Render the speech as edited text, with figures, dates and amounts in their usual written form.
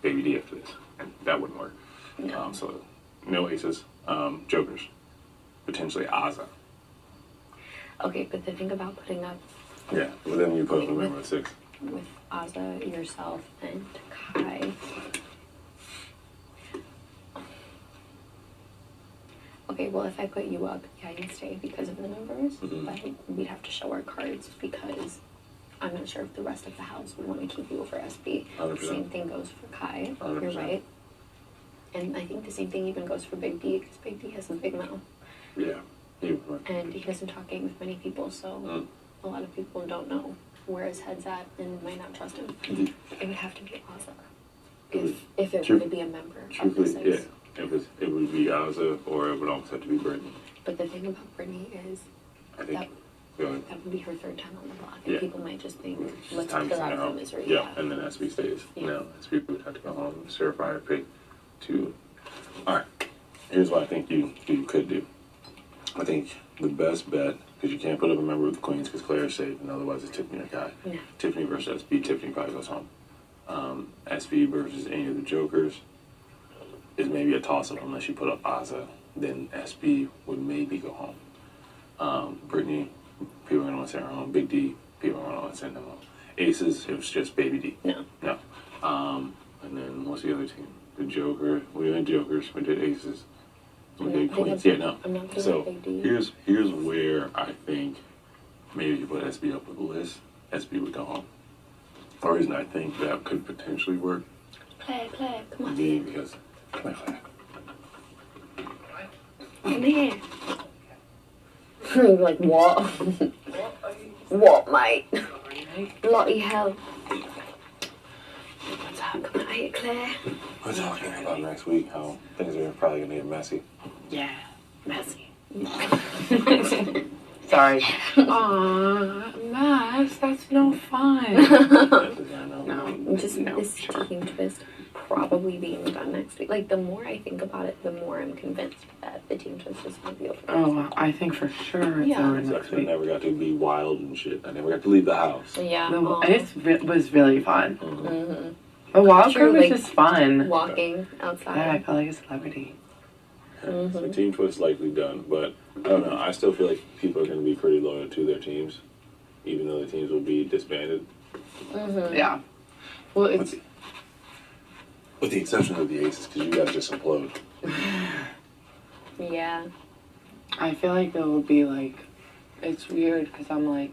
Baby D after this, and that wouldn't work. No. So no aces, jokers, potentially Aza. Okay, but the thing about putting up Yeah, but then you put a member at 6. with Aza, yourself, and Kai. Okay, well, if I put you up, yeah, you stay because of the numbers, but we'd have to show our cards because I'm not sure if the rest of the house would want to keep you over SB. 100%. Same thing goes for Kai. 100%. You're right. And I think the same thing even goes for Big D because Big D has a big mouth. Yeah, you would. And he doesn't talk game with many people, so a lot of people don't know where his head's at and might not trust him. It would have to be Aza if it were to be a member of the 6. Yeah. It would be Aza, or it would almost have to be Brittany. But the thing about Brittany is I think. that would be her 3rd time on the block, and people might just think, let's Time put to her out now. of her misery. Yeah, and then SB stays. Yeah. No, SB would have to go home, certify a pick 2. All right, here's what I think you could do. I think the best bet, because you can't put up a member with the Queens because Claire is safe, and otherwise it's Tiffany or Kai. Yeah. Tiffany versus SB, Tiffany probably goes home. SB versus any of the Jokers is maybe a toss-up unless you put up Aza, then SB would maybe go home. Brittany, people are going to want to send her home. Big D, people are going to want to send them home. Aces, it was just Baby D. No. And then what's the other team? The Joker. We did Jokers. We did Aces. We I'm did not putting Queens. up- Yeah, no. I'm not putting So up Big D. here's where I think maybe you put SB up with the list. SB would go home. The reason I think that could potentially work Play, come would on. be because come Come here. You're like, what? What, mate? Bloody hell. What's up? Come on, here, Claire. We're talking about next week how things are probably gonna get messy. Yeah, messy. Sorry. Aw, mess, that's no fun. No. Just this team twist probably being done next week. Like, the more I think about it, the more I'm convinced that the team twist is going to be over. Oh, I think for sure it's Yeah. over Sucks, next I week. never got to be wild and shit. I never got to leave the house. Yeah. It was really fun. Mm-hmm. The wild True, card was like, just fun. Walking Yeah, I outside. felt like a celebrity. So team twist likely done, but I don't know. I still feel like people are going to be pretty loyal to their teams, even though the teams will be disbanded. Yeah. Well, With the exception of the Aces, because you guys just implode. Yeah. I feel like it will be like, it's weird because I'm like,